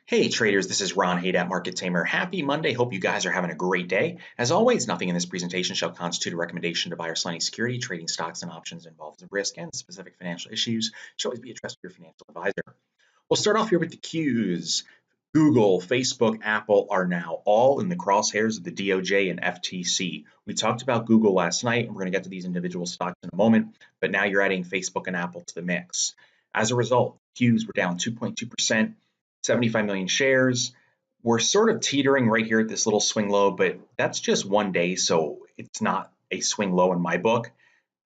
Hey traders, this is Ron Haydat, Market Tamer. Happy Monday. Hope you guys are having a great day. As always, nothing in this presentation shall constitute a recommendation to buy or sell any security. Trading stocks and options involves risk and specific financial issues. Should always be addressed to your financial advisor. We'll start off here with the Qs. Google, Facebook, Apple are now all in the crosshairs of the DOJ and FTC. We talked about Google last night, and we're going to get to these individual stocks in a moment, but now you're adding Facebook and Apple to the mix. As a result, Qs were down 2.2%. 75 million shares. We're sort of teetering right here at this little swing low, but that's just one day, so it's not a swing low in my book.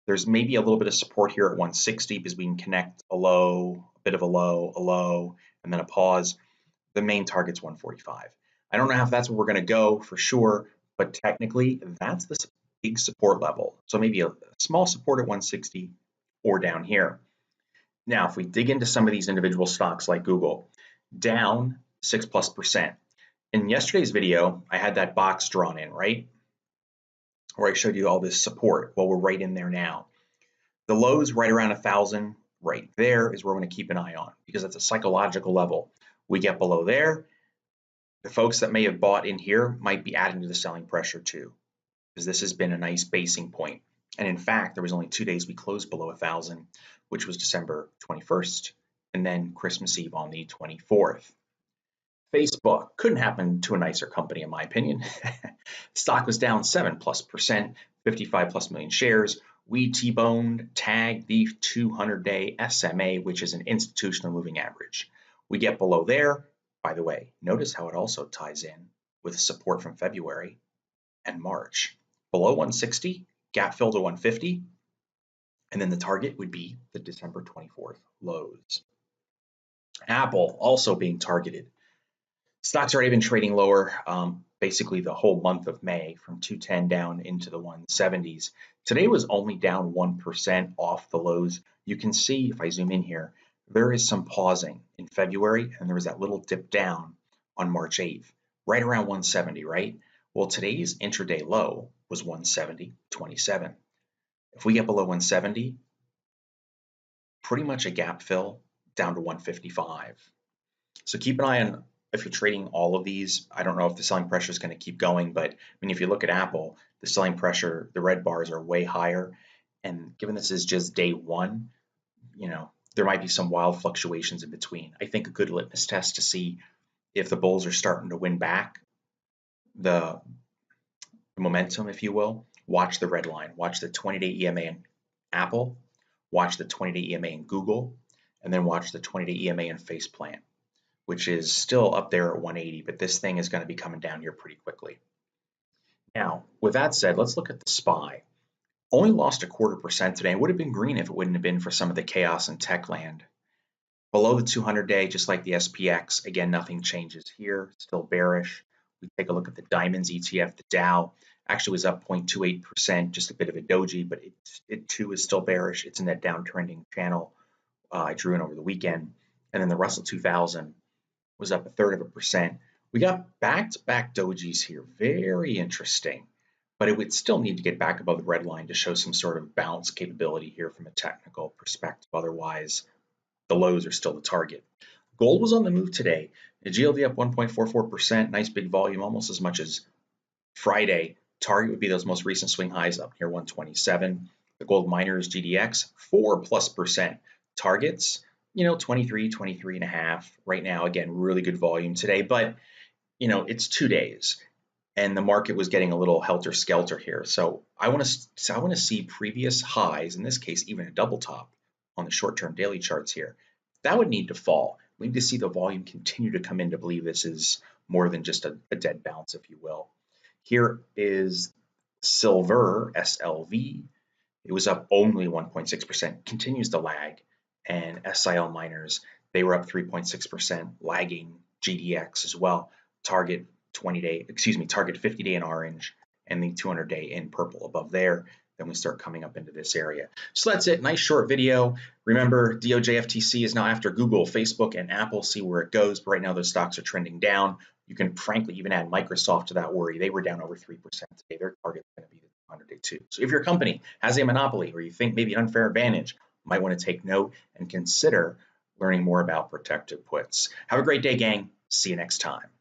There's maybe a little bit of support here at 160 because we can connect a low, a bit of a low, and then a pause. The main target's 145. I don't know if that's where we're going to go for sure, but technically that's the big support level. So maybe a small support at 160 or down here. Now, if we dig into some of these individual stocks like Google, down 6+%. In yesterday's video, I had that box drawn in, right? Where I showed you all this support. Well, we're right in there now. The lows right around 1,000, right there is where we're going to keep an eye on because that's a psychological level. We get below there, the folks that may have bought in here might be adding to the selling pressure too, because this has been a nice basing point. And in fact, there was only 2 days we closed below 1,000, which was December 21st. And then Christmas Eve on the 24th. Facebook couldn't happen to a nicer company, in my opinion. Stock was down 7+%, 55+ million shares. We T-boned, tagged the 200-day SMA, which is an institutional moving average. We get below there. By the way, notice how it also ties in with support from February and March. Below 160, gap fill to 150, and then the target would be the December 24th lows. Apple also being targeted. Stocks already been trading lower basically the whole month of May from 210 down into the 170s. Today was only down 1% off the lows. You can see if I zoom in here, there is some pausing in February and there was that little dip down on March 8th, right around 170, right? Well, today's intraday low was 170.27. If we get below 170, pretty much a gap fill down to 155. So keep an eye on if you're trading all of these. I don't know if the selling pressure is going to keep going, but I mean, if you look at Apple, the selling pressure, the red bars are way higher. And given this is just day one, there might be some wild fluctuations in between. I think a good litmus test to see if the bulls are starting to win back the momentum, if you will, watch the red line, watch the 20-day EMA in Apple, watch the 20-day EMA in Google, and then watch the 20-day EMA in Faceplant, which is still up there at 180, but this thing is going to be coming down here pretty quickly. Now, with that said, let's look at the SPY. Only lost 0.25% today. It would have been green if it wouldn't have been for some of the chaos in tech land. Below the 200-day, just like the SPX, again, nothing changes here, still bearish. We take a look at the Diamonds ETF, the Dow actually was up 0.28%, just a bit of a doji, but it too is still bearish. It's in that downtrending channel. I drew in over the weekend. And then the Russell 2000 was up 1/3%. We got back-to-back dojis here, very interesting, but it would still need to get back above the red line to show some sort of bounce capability here from a technical perspective. Otherwise, the lows are still the target. Gold was on the move today. The GLD up 1.44%, nice big volume, almost as much as Friday. Target would be those most recent swing highs up near 127. The gold miners GDX 4+%. Targets, 23, 23.5 right now. Again, really good volume today, but it's 2 days and the market was getting a little helter-skelter here. So I want to see previous highs, in this case, even a double top on the short-term daily charts here. That would need to fall. We need to see the volume continue to come in to believe this is more than just a dead bounce, if you will. Here is silver, SLV. It was up only 1.6%, continues to lag. And SIL miners, they were up 3.6%, lagging GDX as well. Target 50-day in orange and the 200-day in purple above there. Then we start coming up into this area. So that's it. Nice short video. Remember, DOJ FTC is now after Google, Facebook, and Apple. See where it goes. But right now, those stocks are trending down. You can frankly even add Microsoft to that worry. They were down over 3% today. Their target is going to be the 200-day too. So if your company has a monopoly or you think maybe an unfair advantage, you might want to take note and consider learning more about protected puts. Have a great day, gang. See you next time.